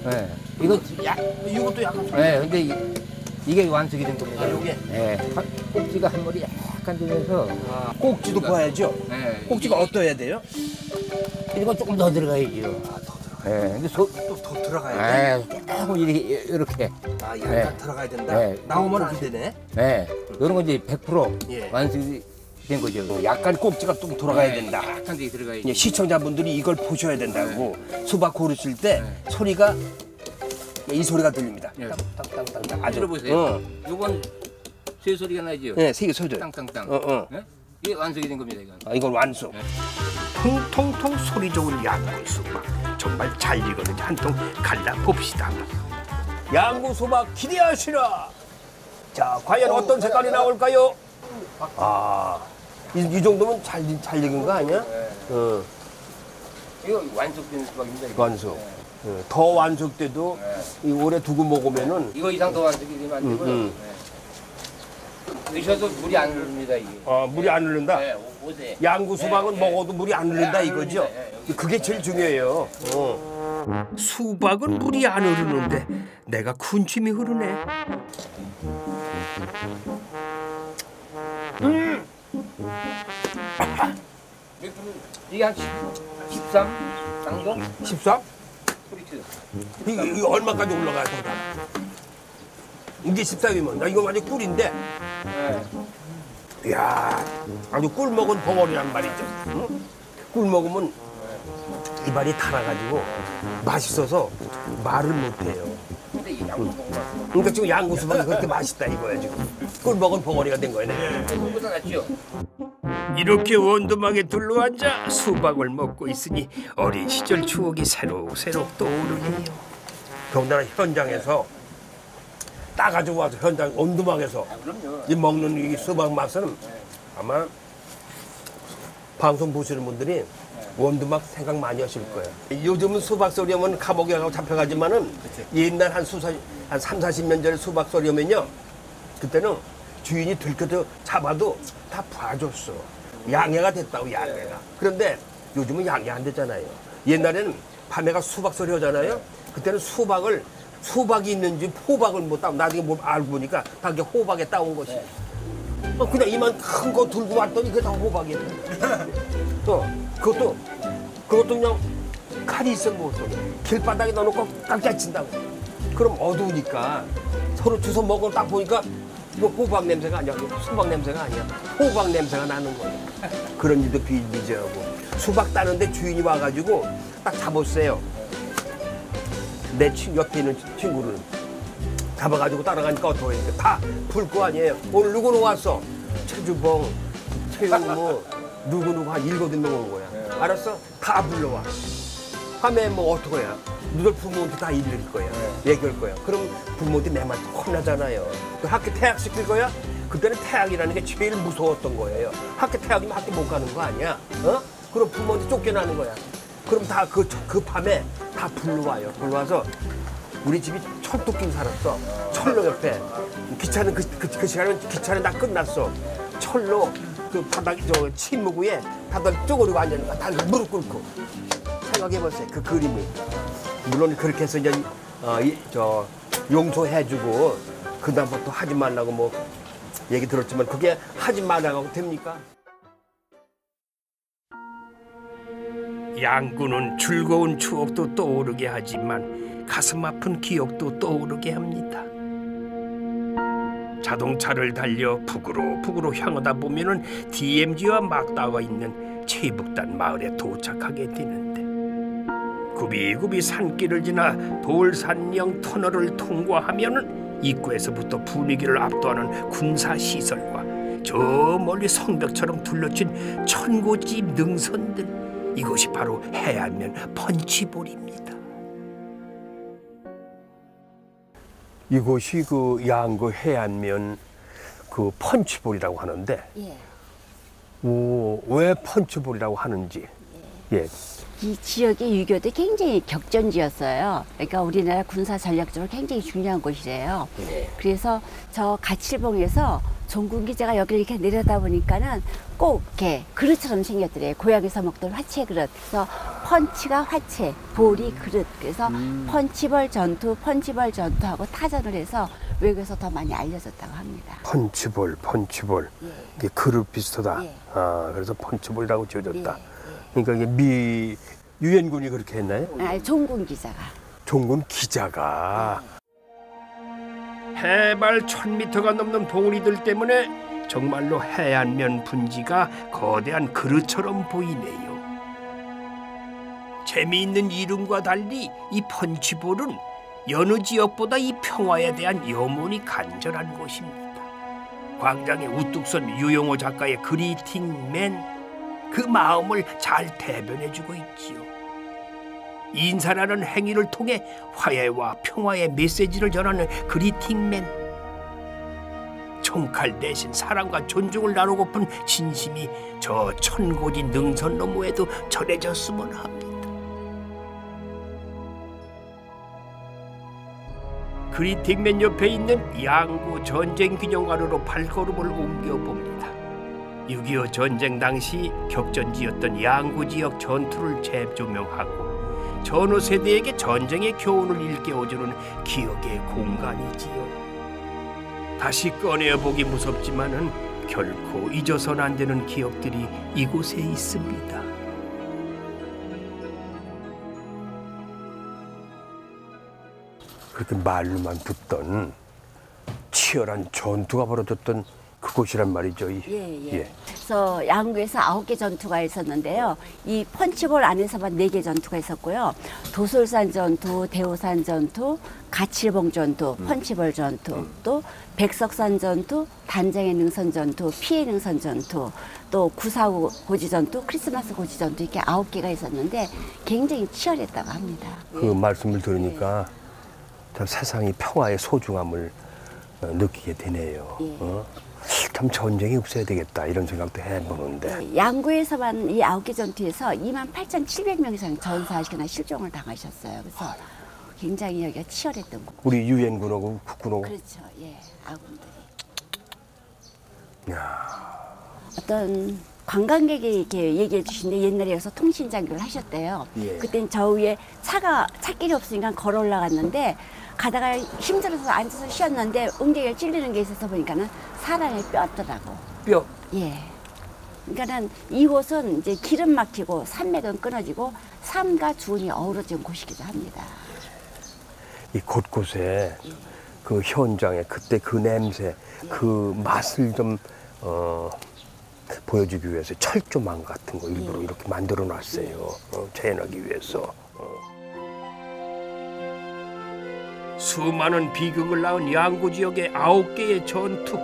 네, 이것도 약간 네, 근데 이게 완숙이 된 겁니다. 요게? 네, 꼭지가 한 머리 약간 들면서 꼭지도 봐야죠. 네, 꼭지가 어떠해야 돼요? 이건 조금 더 들어가야죠. 더 들어가. 네, 근데 또 더 들어가야 돼. 네, 조금 이렇게. 약간 네. 들어가야 된다. 네. 나오면 안 되네. 네, 이런 건 이제 100% 예. 완숙이 된 거죠. 약간 꼭지가 좀 돌아가야 된다. 약간 더 들어가야죠. 예, 시청자분들이 이걸 보셔야 된다고. 수박 고르실 때 소리가 이 소리가 들립니다. 예. 땅땅땅땅. 아주 들어보세요. 이건 새 소리가 나죠. 네, 세게 소리. 땅땅땅. 네? 이게 완성이 된 겁니다, 이건. 이건 완수. 통통통 소리 좋은 양구 수박. 정말 잘 익었는지 한 통 갈라 봅시다. 양구 수박 기대하시라. 자, 과연 어떤 색깔이 나올까요? 이 정도면 잘 익은 거 아니야? 이거 완숙된 수박입니다. 이거. 완숙. 더 완숙돼도 이 오래 두고 먹으면은 이거 이상 더 완숙이 되면 안 되고요. 드셔도 물이 안 흐릅니다, 이게. 물이 안 흐른다. 네, 오세. 양구 수박은 먹어도 물이 안 흐른다 안 이거죠? 흐릅니다. 그게 제일 중요해요. 수박은 물이 안 흐르는데 내가 군침이 흐르네. 이게 한 13 정도? 13? 프리츠. 이거 얼마까지 올라가야 더 나? 이게 13이면 나 이거 완전 꿀인데. 네. 이야, 아주 꿀 먹은 벙어리란 말이죠. 응? 꿀 먹으면 이발이 달아가지고 맛있어서 말을 못해요. 근데 이 양도 먹어봤어. 그러니까 지금 양구 수박이 그렇게 맛있다 이거야 지금. 꿀 먹은 벙어리가 된 거네. 그거보다 낫죠? 이렇게 원두막에 둘러앉아 수박을 먹고 있으니 어린 시절 추억이 새록새록 떠오르네요. 더군다나 현장에서 따가지고 와서 현장 원두막에서 이 먹는 이 수박 맛은 아마 방송 보시는 분들이 원두막 생각 많이 하실 거예요. 요즘은 수박 썰이면 감옥에 가고 잡혀가지만은 옛날 한 3, 40년 전에 수박 썰이면요. 그때는 주인이 들켜서 잡아도 다 봐줬어. 양해가 됐다고, 양해가. 그런데 요즘은 양해 안 됐잖아요. 옛날에는 밤에가 수박 썰이 하잖아요. 그때는 수박이 있는지 호박을 못 따고 나중에 뭘 알고 보니까 다 이게 호박에 따온 것이. 그냥 이만 큰 거 들고 왔더니 그게 다 호박이야. 그것도 그냥 칼이 있어 먹었어. 길바닥에 넣어놓고 깍깍 친다고. 그럼 어두우니까 서로 주워 먹어 딱 보니까 이거 호박 냄새가 아니야. 수박 냄새가 아니야. 호박 냄새가 나는 거야. 그런 일도 비일비재하고. 수박 따는데 주인이 와가지고 딱 잡았어요. 내 옆에 있는 친구를 잡아가지고 따라가니까 어떡해. 다 불 거 아니에요. 오늘 누구 왔어? 최주봉, 최영모, 누구 한 7명 온 거야. 알았어? 다 불러와. 밤에 뭐 어떡해야? 너들 부모한테 다 일릴 거야. 얘기할 거야. 그럼 부모한테 내 말 혼나잖아요. 그 학교 퇴학시킬 거야? 그때는 퇴학이라는 게 제일 무서웠던 거예요. 학교 퇴학이면 학교 못 가는 거 아니야? 그럼 부모한테 쫓겨나는 거야. 그럼 다 그 밤에 다 불러와요. 불러와서 우리 집이 철도길 살았어. 철로 옆에. 기차는 그 시간은 기차는 다 끝났어. 철로 그 바닥 저 침묵 위에 다들 쪼그리고 앉는 거야. 다 무릎 꿇고. 생각해보세요. 그 그림을. 물론 그렇게 해서 이제 저 용서해주고 그 다음부터 하지 말라고 뭐 얘기 들었지만 그게 하지 말라고 됩니까? 양구는 즐거운 추억도 떠오르게 하지만 가슴 아픈 기억도 떠오르게 합니다. 자동차를 달려 북으로 향하다 보면은 DMZ와 맞닿아 있는 최북단 마을에 도착하게 되는데 굽이굽이 산길을 지나 돌산령 터널을 통과하면은 입구에서부터 분위기를 압도하는 군사시설과 저 멀리 성벽처럼 둘러친 천고집 능선들, 이것이 바로 해안면 펀치볼입니다. 이곳이 그 양구 해안면 그 펀치볼이라고 하는데, 예. 왜 펀치볼이라고 하는지. 예. 이 지역의 유교도 굉장히 격전지였어요. 그러니까 우리나라 군사 전략적으로 굉장히 중요한 곳이래요. 그래서 저 가칠봉에서 종군기자가 여기를 이렇게 내려다 보니까는 꼭 이렇게 그릇처럼 생겼더래요. 고향에서 먹던 화채 그릇. 그래서 펀치가 화채, 볼이 그릇. 그래서 펀치볼 전투하고 타전을 해서 외국에서 더 많이 알려졌다고 합니다. 펀치볼. 예. 이게 그릇 비슷하다. 예. 그래서 펀치볼이라고 지어졌다. 예. 그러니까 이게 유엔군이 그렇게 했나요? 종군기자가. 종군 기자가. 해발 1000m가 넘는 봉우리들 때문에 정말로 해안면 분지가 거대한 그릇처럼 보이네요. 재미있는 이름과 달리 이 펀치볼은 여느 지역보다 이 평화에 대한 염원이 간절한 곳입니다. 광장에 우뚝 선 유영호 작가의 그리팅맨, 그 마음을 잘 대변해주고 있지요. 인사라는 행위를 통해 화해와 평화의 메시지를 전하는 그리팅맨. 총칼 대신 사랑과 존중을 나누고픈 진심이 저 천고지 능선 너머에도 전해졌으면 합니다. 그리팅맨 옆에 있는 양구 전쟁기념관으로 발걸음을 옮겨봅니다. 6.25 전쟁 당시 격전지였던 양구 지역 전투를 재조명하고 전후 세대에게 전쟁의 교훈을 일깨워주는 기억의 공간이지요. 다시 꺼내보기 무섭지만은 결코 잊어서는 안 되는 기억들이 이곳에 있습니다. 그렇게 말로만 듣던 치열한 전투가 벌어졌던 그곳이란 말이죠. 예. 그래서 양구에서 9개 전투가 있었는데요. 이 펀치볼 안에서만 4개 전투가 있었고요. 도솔산 전투, 대호산 전투, 가칠봉 전투, 펀치볼 전투, 또 백석산 전투, 단장의 능선 전투, 피해 능선 전투, 또 9.45 고지 전투, 크리스마스 고지 전투, 이렇게 9개가 있었는데 굉장히 치열했다고 합니다. 그 말씀을 들으니까 참 세상이 평화의 소중함을 느끼게 되네요. 참 전쟁이 없어야 되겠다 이런 생각도 해보는데. 양구에서만 이 9개 전투에서 28,700명 이상 전사하시거나 실종을 당하셨어요. 그래서 굉장히 여기가 치열했던 곳. 우리 유엔군하고 국군하고. 그렇죠. 예, 아군들이. 야. 어떤 관광객이 이렇게 얘기해 주시는데 옛날에 여기서 통신장교를 하셨대요. 예. 그땐 저 위에 차길이 없으니까 걸어 올라갔는데 가다가 힘들어서 앉아서 쉬었는데 엉덩이를 찔리는 게 있어서 보니까는 사람의 뼈더라고. 뼈. 예. 그러니까는 이곳은 이제 기름 막히고 산맥은 끊어지고 삶과 주운이 어우러진 곳이기도 합니다. 이 곳곳에 그 현장에 그때 그 냄새, 그 맛을 좀 보여주기 위해서 철조망 같은 거 일부러 이렇게 만들어 놨어요. 재현하기 위해서. 수많은 비극을 낳은 양구 지역의 9개의 전투.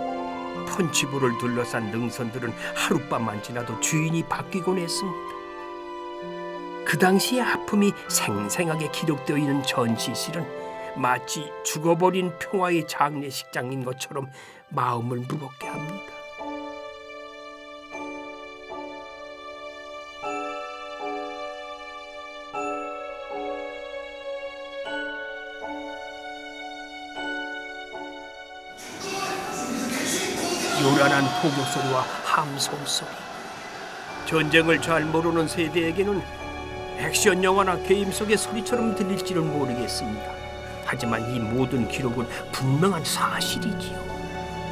펀치볼을 둘러싼 능선들은 하룻밤만 지나도 주인이 바뀌곤 했습니다. 그 당시의 아픔이 생생하게 기록되어 있는 전시실은 마치 죽어버린 평화의 장례식장인 것처럼 마음을 무겁게 합니다. 요란한 포교 소리와 함성 소리. 전쟁을 잘 모르는 세대에게는 액션 영화나 게임 속의 소리처럼 들릴지는 모르겠습니다. 하지만 이 모든 기록은 분명한 사실이지요.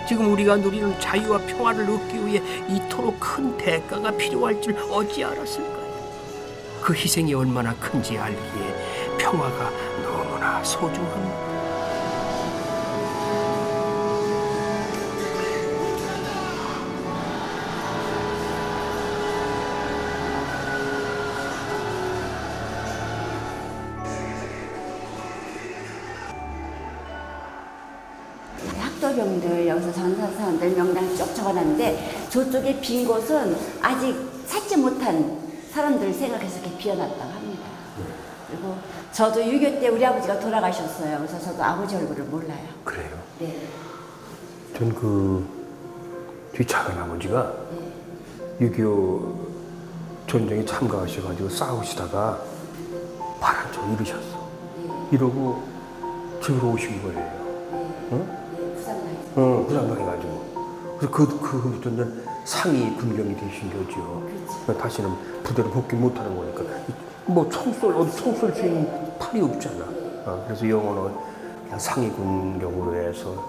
지금 우리가 누리는 자유와 평화를 얻기 위해 이토록 큰 대가가 필요할 줄 어찌 알았을까요? 그 희생이 얼마나 큰지 알기에 평화가 너무나 소중합니다. 학도병들 여기서 전사사원들 명단 쭉 적어놨는데 저쪽에 빈 곳은 아직 찾지 못한 사람들을 생각해서 이렇게 비워놨다고 합니다. 그리고 저도 6.25 때 우리 아버지가 돌아가셨어요. 그래서 저도 아버지 얼굴을 몰라요. 그래요? 네. 전 그 뒤 작은 아버지가 6.25 전쟁에 참가하셔가지고 싸우시다가 발 한쪽 잃으셨어. 이러고 집으로 오신 거예요. 응? 부상당해가지고. 그래서 그부터는 상위 군경이 되신 거죠. 그렇죠. 다시는 부대로 복귀 못하는 거니까. 뭐 총 쏠 수 있는 팔이 없잖아. 그래서 영어는 그냥 상위 군경으로 해서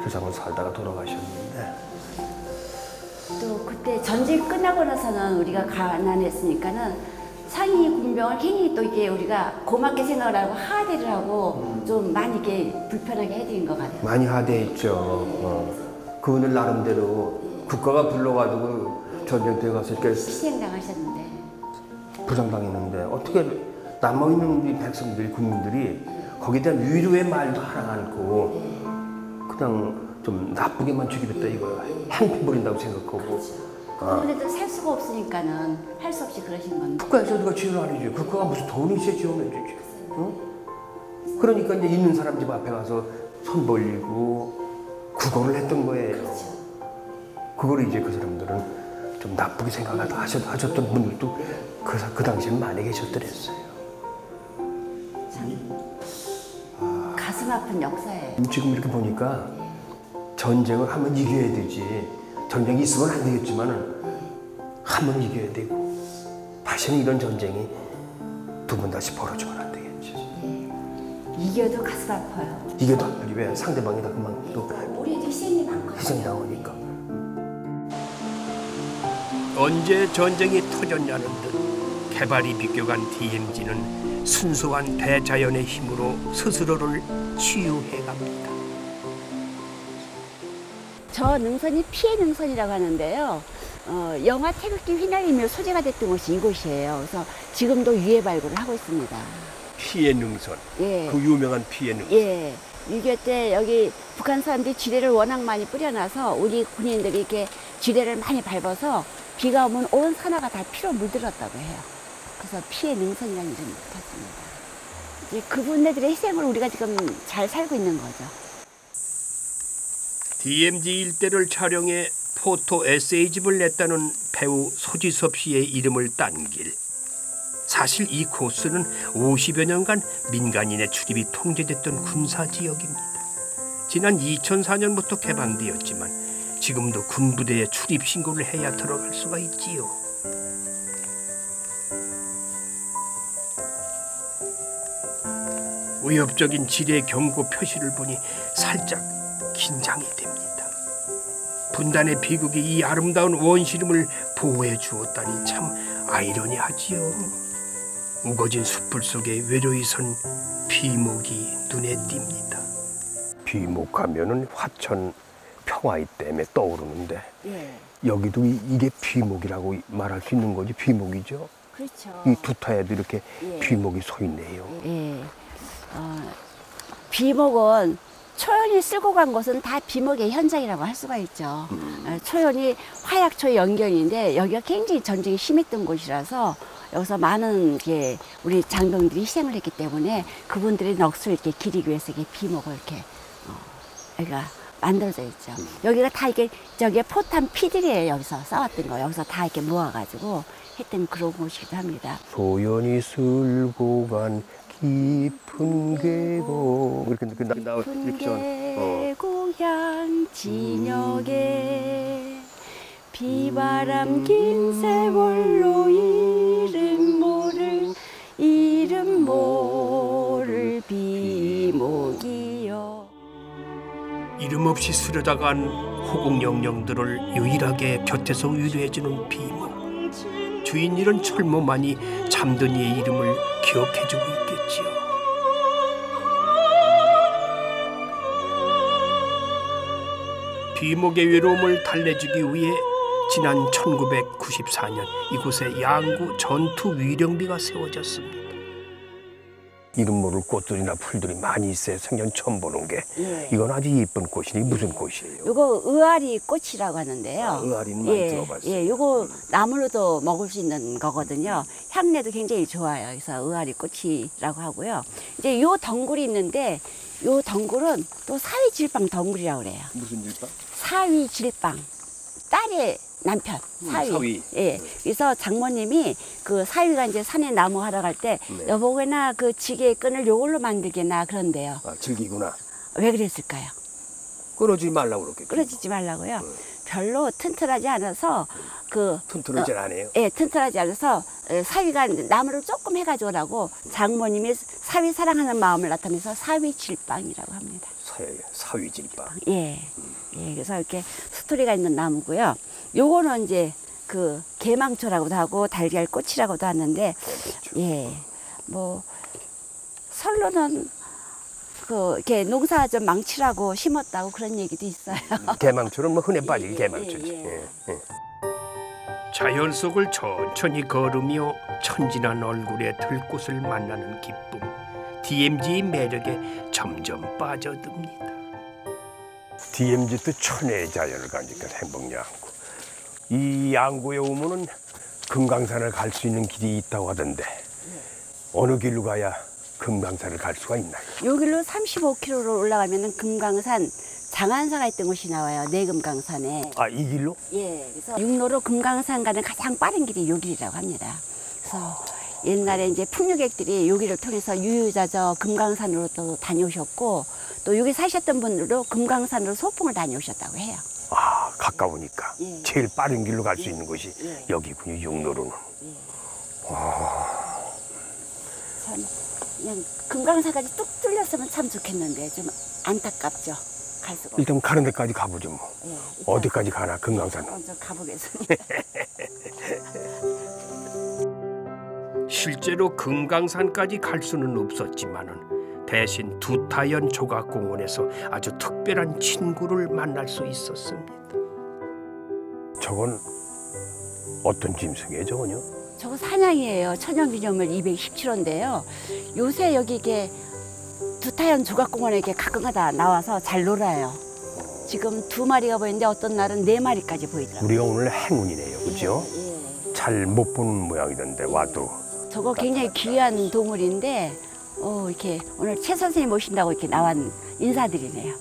세상을 살다가 돌아가셨는데. 또 그때 전쟁 끝나고 나서는 우리가 가난했으니까는 상위 군병을 괜히 또 이게 우리가 고맙게 생각을 하고 하대를 하고 좀 많이 이렇게 불편하게 해드린 것 같아요. 많이 하대했죠. 그분들 나름대로 국가가 불러가지고 전쟁터에 가서 이렇게 희생당하셨는데 부상당했는데 어떻게 남아있는 우리 백성들이 국민들이 거기에 대한 위로의 말도 하나 않고 그냥 좀 나쁘게만 죽이겠다 이거야. 행패 부린다고 생각하고. 그분들도 살 수가 없으니까는 할 수 없이 그러신 건데. 국가에서 누가 지원을 안 해줘. 국가가 무슨 돈이 있어야 지원해주지. 응? 그러니까 이제 있는 사람 집 앞에 가서 손 벌리고 구걸을 했던 거예요. 그렇죠. 그걸 이제 그 사람들은 좀 나쁘게 생각하셨던 분들도 그 당시엔 많이 계셨더랬어요. 참 가슴 아픈 역사예요. 지금 이렇게 보니까 전쟁을 한번 이겨야 되지. 전쟁이 있으면 안 되겠지만은 한번 이겨야 되고 다시는 이런 전쟁이 두 번 다시 벌어지면 안 되겠지. 이겨도 가슴 아파요. 이겨도 아프지. 왜? 상대방이 다 그만 또 우리도 희생이 많거든요. 희생 당하니까. 언제 전쟁이 터졌냐는 듯 개발이 비껴간 DMZ는 순수한 대자연의 힘으로 스스로를 치유해갑니다. 저 능선이 피해 능선이라고 하는데요. 영화 태극기 휘날리며 소재가 됐던 곳이 이곳이에요. 그래서 지금도 유해 발굴을 하고 있습니다. 피해 능선. 예. 그 유명한 피해 능선. 예. 6.25 때 여기 북한 사람들이 지뢰를 워낙 많이 뿌려놔서 우리 군인들이 이렇게 지뢰를 많이 밟아서 비가 오면 온 산하가 다 피로 물들었다고 해요. 그래서 피해 능선이라는 이름을 붙였습니다. 이제 그분들의 희생을 우리가 지금 잘 살고 있는 거죠. DMZ 일대를 촬영해 포토 에세이집을 냈다는 배우 소지섭 씨의 이름을 딴 길. 사실 이 코스는 50여 년간 민간인의 출입이 통제됐던 군사지역입니다. 지난 2004년부터 개방되었지만 지금도 군부대에 출입 신고를 해야 들어갈 수가 있지요. 위협적인 지뢰 경고 표시를 보니 살짝 긴장이 됩니다. 분단의 비극이 이 아름다운 원시름을 보호해 주었다니 참 아이러니하지요. 우거진 숯불 속에 외로이 선 비목이 눈에 띕니다. 비목하면은 화천 평화의 댐에 떠오르는데 예. 여기도 이게 비목이라고 말할 수 있는 거지. 비목이죠. 그렇죠. 이 두타에도 이렇게 예. 비목이 서 있네요. 예. 비목은 초연이 쓸고 간 곳은 다 비목의 현장이라고 할 수가 있죠. 초연이 화약초 연경인데 여기가 굉장히 전쟁이 심했던 곳이라서 여기서 많은 우리 장병들이 희생을 했기 때문에 그분들의 넋을 이렇게 기리기 위해서 이렇게 비목을 이렇게 여기가 만들어져 있죠. 여기가 다 이게 저게 포탄 피들이에요. 여기서 싸웠던 거 여기서 다 이렇게 모아가지고 했던 그런 곳이기도 합니다. 소연이 쓸고 간 깊은 계곡 이렇게 나와 이렇게 계곡향 진역에 비바람 긴 세월로 이름 모를 비목이여. 이름 없이 스려다간 호국영령들을 유일하게 곁에서 위로해주는 비목. 주인 잃은 철모만이 잠든 이의 이름을 기억해주고 있겠지요. 비목의 외로움을 달래주기 위해 지난 1994년 이곳에 양구 전투 위령비가 세워졌습니다. 이름 모를 꽃들이나 풀들이 많이 있어요. 생전 처음 보는 게. 예. 이건 아주 예쁜 꽃이니 무슨 꽃이에요? 요거 의아리 꽃이라고 하는데요. 의아리는 많이 들어봤어요. 예, 요거 나물로도 먹을 수 있는 거거든요. 향내도 굉장히 좋아요. 그래서 의아리 꽃이라고 하고요. 이제 요 덩굴이 있는데 요 덩굴은 또 사위질방 덩굴이라고 그래요. 무슨 질방? 사위질방. 딸의 남편 사위. 예. 그래서 장모님이 그 사위가 이제 산에 나무 하러 갈 때 네. 여보게나 그 지게의 끈을 요걸로 만들게나 그런데요. 아, 즐기구나. 왜 그랬을까요? 끊어지지 말라고 그랬겠죠. 끊어지지 말라고요. 별로 튼튼하지 않아서 그 튼튼하지 않아요? 예, 튼튼하지 않아서 사위가 나무를 조금 해가지고 오라고 장모님이 사위 사랑하는 마음을 나타내서 사위질방이라고 합니다. 사위질방. 예. 예, 그래서 이렇게 스토리가 있는 나무고요. 요거는 이제 그 개망초라고도 하고 달걀꽃이라고도 하는데, 예, 뭐 설로는 그 이렇게 농사 좀 망치라고 심었다고 그런 얘기도 있어요. 개망초는 뭐 흔해 빠지기 개망초지. 예. 자연 속을 천천히 걸으며 천진한 얼굴의 들꽃을 만나는 기쁨. DMZ의 매력에 점점 빠져듭니다. DMZ도 천혜의 자연을 가니까 행복양구. 이 양구에 오면은 금강산을 갈 수 있는 길이 있다고 하던데 어느 길로 가야 금강산을 갈 수가 있나요? 요 길로 35km로 올라가면은 금강산 장안사가 있던 곳이 나와요. 내금강산에. 아, 이 길로? 예. 그래서 육로로 금강산 가는 가장 빠른 길이 요 길이라고 합니다. 그래서 옛날에 이제 풍류객들이 여기를 통해서 유유자적 금강산으로 또 다녀오셨고 또 여기 사셨던 분들도 금강산으로 소풍을 다녀오셨다고 해요. 아, 가까우니까. 예. 제일 빠른 길로 갈 수 있는 곳이 예. 여기군요, 육로로는. 참 그냥 금강산까지 뚝 뚫렸으면 참 좋겠는데 좀 안타깝죠. 갈 수가 없어요. 일단 가는 데까지 가보죠 뭐. 예, 일단 어디까지 가나, 금강산은. 먼저 가보겠습니다. 실제로 금강산까지 갈 수는 없었지만은 대신 두타연 조각공원에서 아주 특별한 친구를 만날 수 있었습니다. 저건 어떤 짐승이에요, 저건요? 저거 사냥이에요. 천연기념물 217호인데요. 요새 여기 이게 두타연 조각공원에 이렇게 가끔가다 나와서 잘 놀아요. 지금 2마리가 보이는데 어떤 날은 4마리까지 보이더라고요. 우리가 오늘 행운이네요, 그죠? 예. 잘 못 보는 모양이던데 와도. 저거 굉장히 귀한 동물인데 이렇게 오늘 최 선생님 모신다고 이렇게 나온 인사드리네요.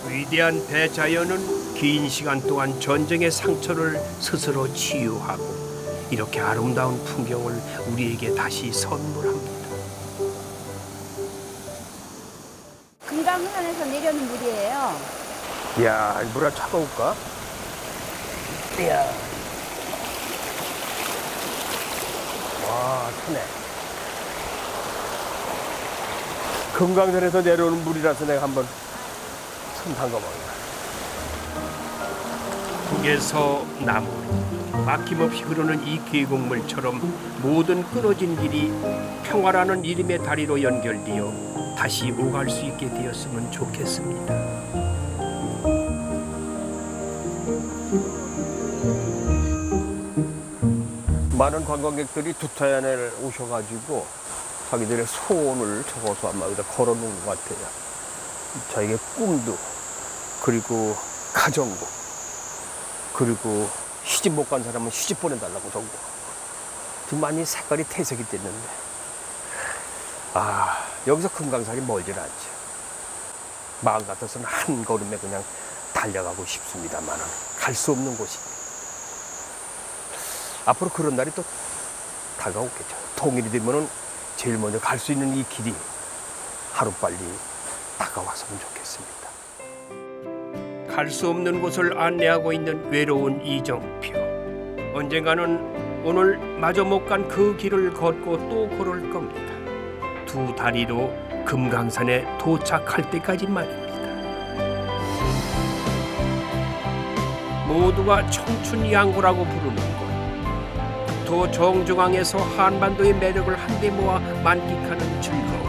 위대한 대자연은 긴 시간 동안 전쟁의 상처를 스스로 치유하고 이렇게 아름다운 풍경을 우리에게 다시 선물합니다. 금강산에서 내려오는 물이에요. 이야, 물아 차가울까? 이야. 와, 타네. 금강산에서 내려오는 물이라서 내가 한번 손 담가봅니다. 북에서 남으로 막힘없이 흐르는 이 계곡물처럼 모든 끊어진 길이 평화라는 이름의 다리로 연결되어 다시 오갈 수 있게 되었으면 좋겠습니다. 많은 관광객들이 두타연에 오셔가지고 자기들의 소원을 적어서 아마 여기다 걸어놓은 것 같아요. 자기의 꿈도, 그리고 가정도, 그리고 시집 못 간 사람은 시집 보내달라고 적고 좀 많이 색깔이 퇴색이 됐는데 여기서 금강산이 멀진 않죠. 마음 같아서는 한 걸음에 그냥 달려가고 싶습니다만 갈 수 없는 곳이 앞으로 그런 날이 또 다가오겠죠. 통일이 되면은 제일 먼저 갈 수 있는 이 길이 하루빨리 다가왔으면 좋겠습니다. 갈 수 없는 곳을 안내하고 있는 외로운 이정표. 언젠가는 오늘 마저 못 간 그 길을 걷고 또 걸을 겁니다. 두 다리로 금강산에 도착할 때까지 말입니다. 모두가 청춘 양구라고 부르는 곳. 국토 정중앙에서 한반도의 매력을 한데 모아 만끽하는 즐거움.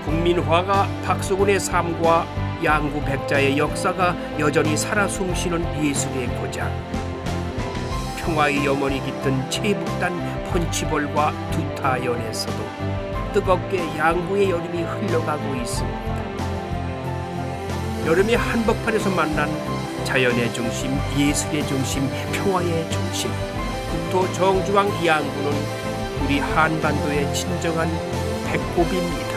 국민화가 박수근의 삶과 양구 백자의 역사가 여전히 살아 숨쉬는 예술의 고장. 평화의 염원이 깃든 최북단 펀치볼과 두타연에서도 뜨겁게 양구의 여름이 흘러가고 있습니다. 여름의 한복판에서 만난 자연의 중심, 예술의 중심, 평화의 중심. 국토 정중앙 양구는 우리 한반도의 진정한 배꼽입니다.